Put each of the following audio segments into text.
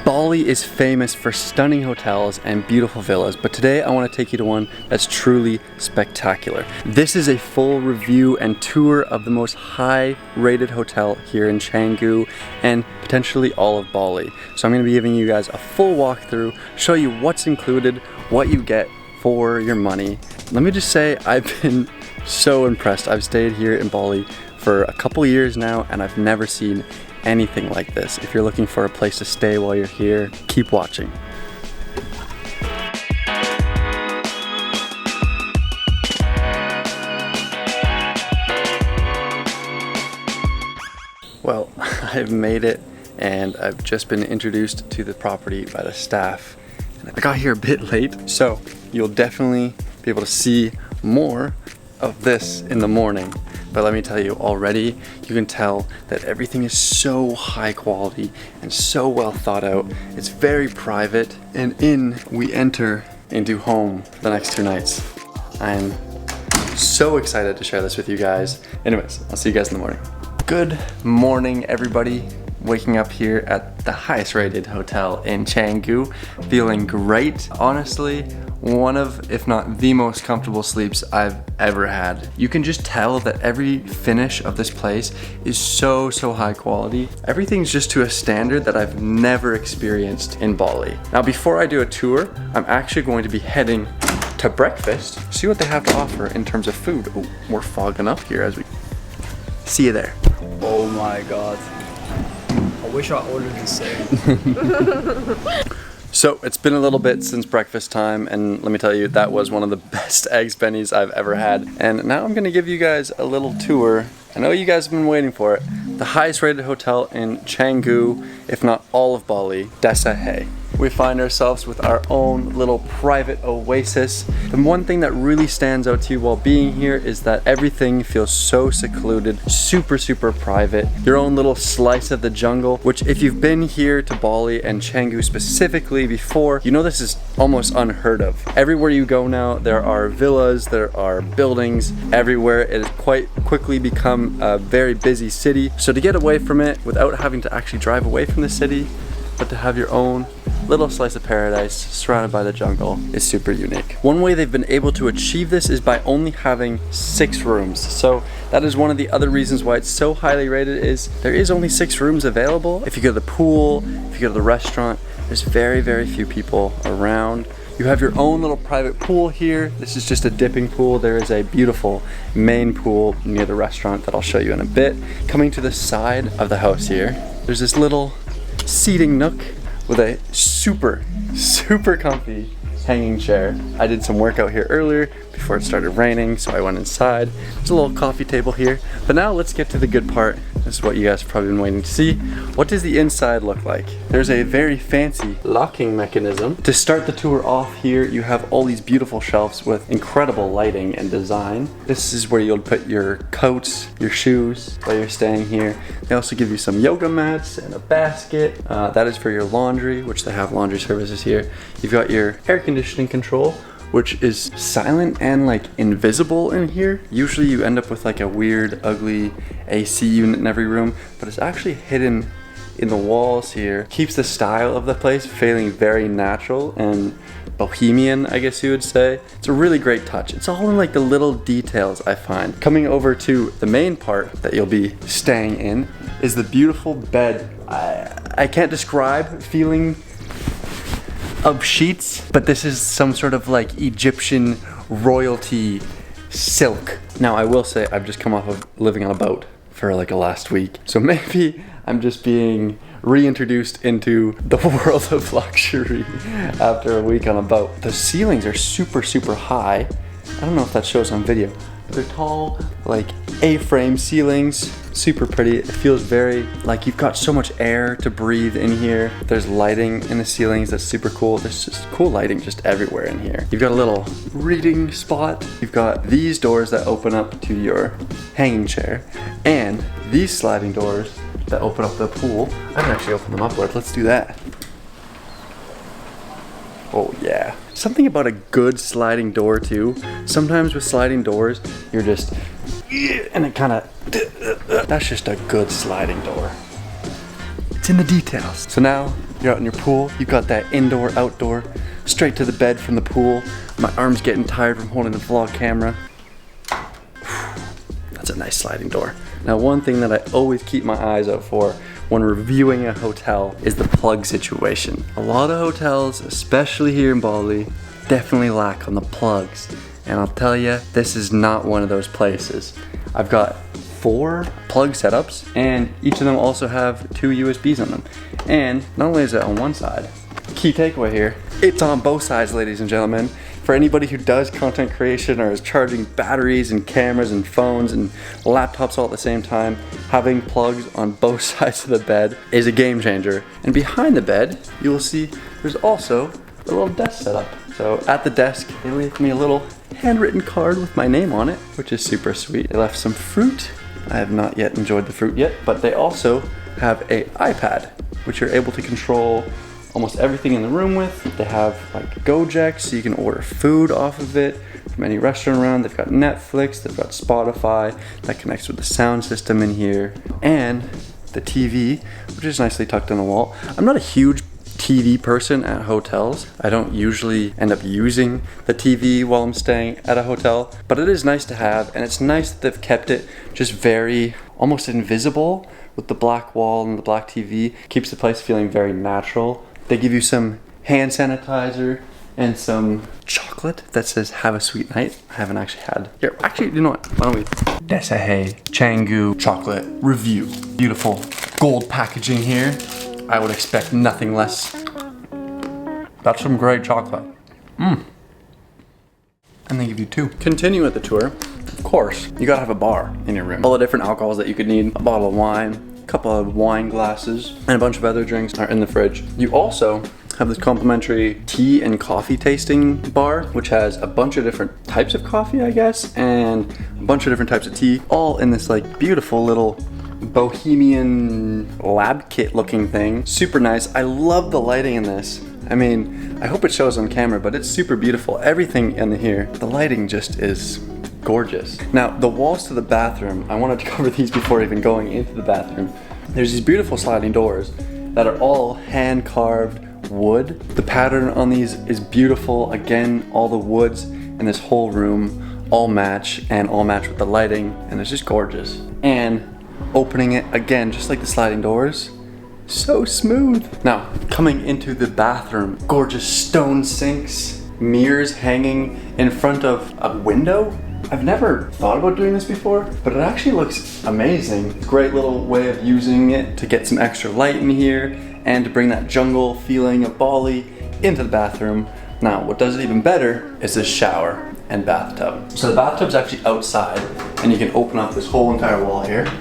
Bali is famous for stunning hotels and beautiful villas, but today I want to take you to one that's truly spectacular. This is a full review and tour of the most high-rated hotel here in Canggu and potentially all of Bali. So I'm going to be giving you guys a full walkthrough, show you what's included, what you get for your money. Let me just say, I've been so impressed. I've stayed here in Bali for a couple years now and I've never seen anything like this. If you're looking for a place to stay while you're here, keep watching. Well, I've made it and I've just been introduced to the property by the staff. And I got here a bit late, so you'll definitely be able to see more of this in the morning. But let me tell you, already you can tell that everything is so high quality and so well thought out. It's very private, and we enter into home the next 2 nights. I'm so excited to share this with you guys. Anyways, I'll see you guys in the morning. Good morning, everybody. Waking up here at the highest rated hotel in Canggu, feeling great. Honestly, one of, if not the most comfortable sleeps I've ever had. You can just tell that every finish of this place is so high quality. Everything's just to a standard that I've never experienced in Bali. Now, before I do a tour, I'm actually going to be heading to breakfast, see what they have to offer in terms of food. Oh, we're fogging up here as we see you there. Oh my God. I wish I ordered the same. So it's been a little bit since breakfast time, and let me tell you, that was one of the best eggs bennies I've ever had. And now I'm gonna give you guys a little tour. I know you guys have been waiting for it. The highest rated hotel in Canggu, if not all of Bali, Desa Hay. We find ourselves with our own little private oasis. The one thing that really stands out to you while being here is that everything feels so secluded, super private. Your own little slice of the jungle, which if you've been here to Bali and Canggu specifically before, you know this is almost unheard of. Everywhere you go now, there are villas, there are buildings everywhere. It has quite quickly become a very busy city. So to get away from it without having to actually drive away from the city, but to have your own little slice of paradise surrounded by the jungle is super unique. One way they've been able to achieve this is by only having 6 rooms. So that is one of the other reasons why it's so highly rated, is there is only 6 rooms available. If you go to the pool, if you go to the restaurant, there's very few people around. You have your own little private pool here. This is just a dipping pool. There is a beautiful main pool near the restaurant that I'll show you in a bit. Coming to the side of the house here, there's this little seating nook with a super comfy hanging chair. I did some workout here earlier before it started raining, so I went inside. There's a little coffee table here. But now let's get to the good part. This is what you guys have probably been waiting to see. What does the inside look like? There's a very fancy locking mechanism. To start the tour off here, you have all these beautiful shelves with incredible lighting and design. This is where you'll put your coats, your shoes while you're staying here. They also give you some yoga mats and a basket. That is for your laundry, which they have laundry services here. You've got your air conditioning control, which is silent and like invisible in here. Usually you end up with like a weird, ugly AC unit in every room, but it's actually hidden in the walls here. Keeps the style of the place feeling very natural and bohemian, I guess you would say. It's a really great touch. It's all in like the little details, I find. Coming over to the main part that you'll be staying in is the beautiful bed. I can't describe feeling of sheets, but this is some sort of like Egyptian royalty silk. Now I will say I've just come off of living on a boat for like a last week, so maybe I'm just being reintroduced into the world of luxury after a week on a boat. The ceilings are super high. I don't know if that shows on video. They're tall, like A-frame ceilings, super pretty. It feels very like you've got so much air to breathe in here. There's lighting in the ceilings that's super cool. There's just cool lighting just everywhere in here. You've got a little reading spot. You've got these doors that open up to your hanging chair, and these sliding doors that open up the pool. I can actually open them up, but let's do that. Oh yeah. Something about a good sliding door too. Sometimes with sliding doors, you're just, and it kind of, that's just a good sliding door. It's in the details. So now You're out in your pool. You've got that indoor, outdoor, straight to the bed from the pool. My arm's getting tired from holding the vlog camera. That's a nice sliding door. Now, one thing that I always keep my eyes out for when reviewing a hotel is the plug situation. A lot of hotels, especially here in Bali, definitely lack on the plugs. And I'll tell you, this is not one of those places. I've got 4 plug setups, and each of them also have 2 USBs on them. And not only is it on one side, key takeaway here, it's on both sides, ladies and gentlemen. For anybody who does content creation or is charging batteries and cameras and phones and laptops all at the same time, having plugs on both sides of the bed is a game changer. And behind the bed, you will see there's also a little desk setup. So at the desk, they left me a little handwritten card with my name on it, which is super sweet. They left some fruit. I have not yet enjoyed the fruit yet, but they also have a iPad, which you're able to control almost everything in the room with. They have like Gojek, so you can order food off of it from any restaurant around. They've got Netflix, they've got Spotify that connects with the sound system in here, and the TV, which is nicely tucked in the wall. I'm not a huge TV person at hotels. I don't usually end up using the TV while I'm staying at a hotel, but it is nice to have, and it's nice that they've kept it just very almost invisible with the black wall and the black TV. Keeps the place feeling very natural. They give you some hand sanitizer and some chocolate that says "Have a sweet night." I haven't actually had. Here, actually, you know what? Why don't we? Desa Hay Canggu chocolate review. Beautiful gold packaging here. I would expect nothing less. That's some great chocolate. And they give you 2. Continue with the tour. Of course, you gotta have a bar in your room. All the different alcohols that you could need. A bottle of wine, a couple of wine glasses, and a bunch of other drinks are in the fridge. You also have this complimentary tea and coffee tasting bar, which has a bunch of different types of coffee, I guess, and a bunch of different types of tea, all in this like beautiful little bohemian lab kit looking thing. Super nice. I love the lighting in this. I mean, I hope it shows on camera, but it's super beautiful. Everything in here, the lighting just is gorgeous. Now, the walls to the bathroom, I wanted to cover these before even going into the bathroom. There's these beautiful sliding doors that are all hand carved wood. The pattern on these is beautiful. Again, all the woods in this whole room all match with the lighting, and it's just gorgeous. And opening it again, just like the sliding doors, so smooth. Now, coming into the bathroom, gorgeous stone sinks, mirrors hanging in front of a window. I've never thought about doing this before, but it actually looks amazing. It's a great little way of using it to get some extra light in here and to bring that jungle feeling of Bali into the bathroom. Now, what does it even better is this shower and bathtub. So the bathtub's actually outside, and you can open up this whole entire wall here.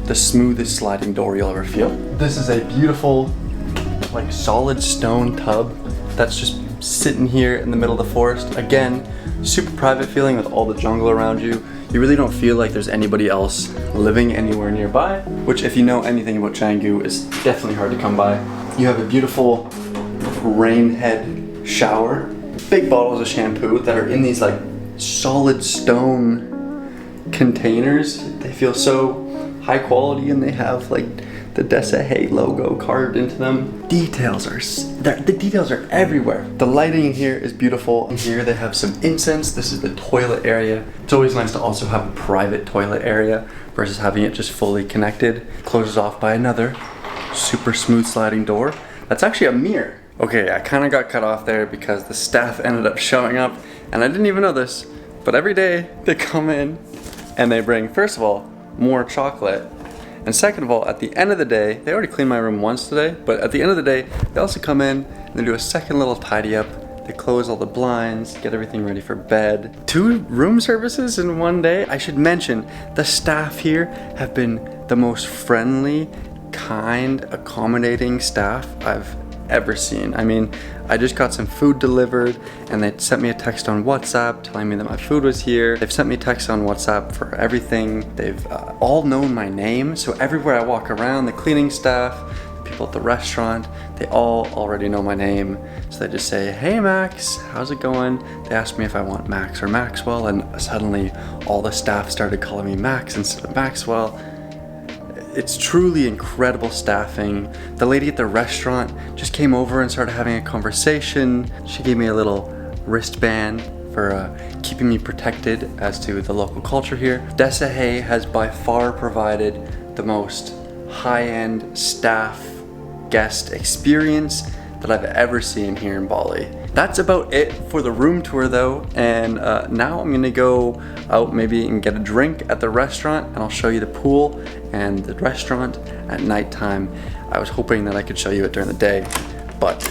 The smoothest sliding door you'll ever feel. This is a beautiful, like solid stone tub that's just sitting here in the middle of the forest. Again, super private feeling with all the jungle around you. You really don't feel like there's anybody else living anywhere nearby, which if you know anything about Canggu is definitely hard to come by. You have a beautiful rain head shower, big bottles of shampoo that are in these like solid stone containers. They feel so high quality, and they have like the Desa Hay logo carved into them. The details are everywhere. The lighting in here is beautiful. In here they have some incense. This is the toilet area. It's always nice to also have a private toilet area versus having it just fully connected. Closes off by another super smooth sliding door. That's actually a mirror. Okay, I kind of got cut off there because the staff ended up showing up, and I didn't even know this, but every day they come in and they bring, first of all, more chocolate, and second of all, at the end of the day, they already cleaned my room once today, but at the end of the day, they also come in and they do a second little tidy up. They close all the blinds, get everything ready for bed. 2 room services in one day. I should mention, the staff here have been the most friendly, kind, accommodating staff I've ever seen. I mean, I just got some food delivered and they sent me a text on WhatsApp telling me that my food was here. They've sent me texts on WhatsApp for everything. They've all known my name, so everywhere I walk around, the cleaning staff, the people at the restaurant, they all already know my name. So they just say, "Hey Max, how's it going?" They ask me if I want Max or Maxwell, and suddenly all the staff started calling me Max instead of Maxwell. it's truly incredible staffing. The lady at the restaurant just came over and started having a conversation. She gave me a little wristband for keeping me protected as to the local culture here. Desa Hay has by far provided the most high-end staff guest experience that I've ever seen here in Bali. That's about it for the room tour though, and now I'm gonna go out maybe and get a drink at the restaurant, and I'll show you the pool and the restaurant at nighttime. I was hoping that I could show you it during the day, but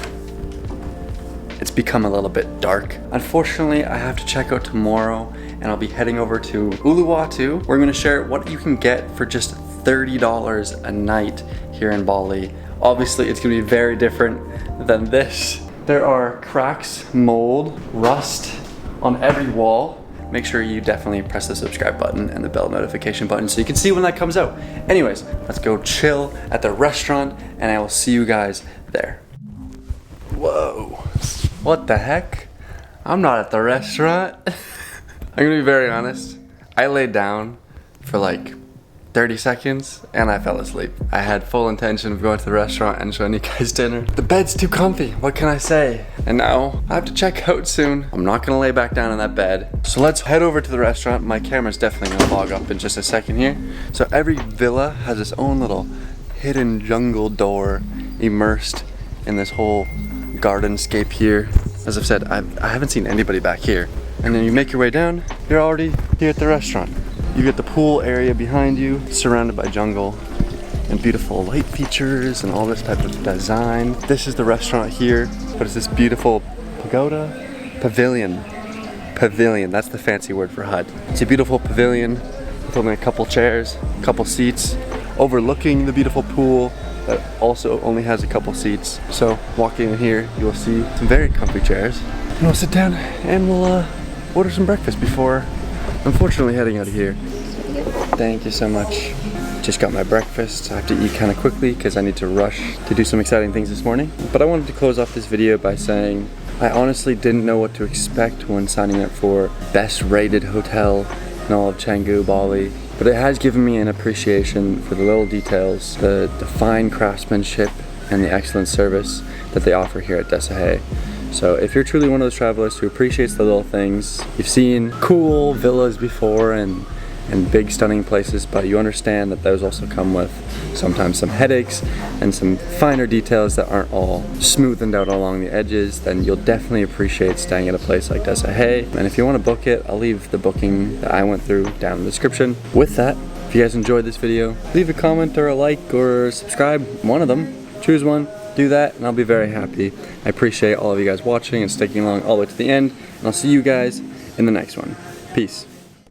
it's become a little bit dark. Unfortunately, I have to check out tomorrow, and I'll be heading over to Uluwatu. We're gonna share what you can get for just $30 a night here in Bali. Obviously, it's gonna be very different than this. There are cracks, mold, rust on every wall. Make sure you definitely press the subscribe button and the bell notification button so you can see when that comes out. Anyways, let's go chill at the restaurant, and I will see you guys there. Whoa, what the heck? I'm not at the restaurant. I'm gonna be very honest. I laid down for like 30 seconds and I fell asleep. I had full intention of going to the restaurant and showing you guys dinner. The bed's too comfy, what can I say? And now I have to check out soon. I'm not gonna lay back down in that bed. So let's head over to the restaurant. My camera's definitely gonna log up in just a second here. So every villa has its own little hidden jungle door immersed in this whole gardenscape here. As I've said, I haven't seen anybody back here. And then you make your way down, you're already here at the restaurant. You get the pool area behind you, surrounded by jungle and beautiful light features and all this type of design. This is the restaurant here, but it's this beautiful pagoda? Pavilion. Pavilion, that's the fancy word for hut. It's a beautiful pavilion with only a couple chairs, a couple seats, overlooking the beautiful pool that also only has a couple seats. So walking in here, you will see some very comfy chairs. And we'll sit down and we'll order some breakfast before unfortunately heading out of here. Thank you so much. Just got my breakfast. I have to eat kind of quickly because I need to rush to do some exciting things this morning. But I wanted to close off this video by saying I honestly didn't know what to expect when signing up for best rated hotel in all of Canggu, Bali. But it has given me an appreciation for the little details, the fine craftsmanship and the excellent service that they offer here at Desa Hay. So if you're truly one of those travelers who appreciates the little things, you've seen cool villas before and big stunning places, but you understand that those also come with sometimes some headaches and some finer details that aren't all smoothened out along the edges, then you'll definitely appreciate staying at a place like Desa Hay. And if you want to book it, I'll leave the booking that I went through down in the description. With that, if you guys enjoyed this video, leave a comment or a like or subscribe, one of them, choose one. Do that and I'll be very happy. I appreciate all of you guys watching and sticking along all the way to the end, and I'll see you guys in the next one. Peace.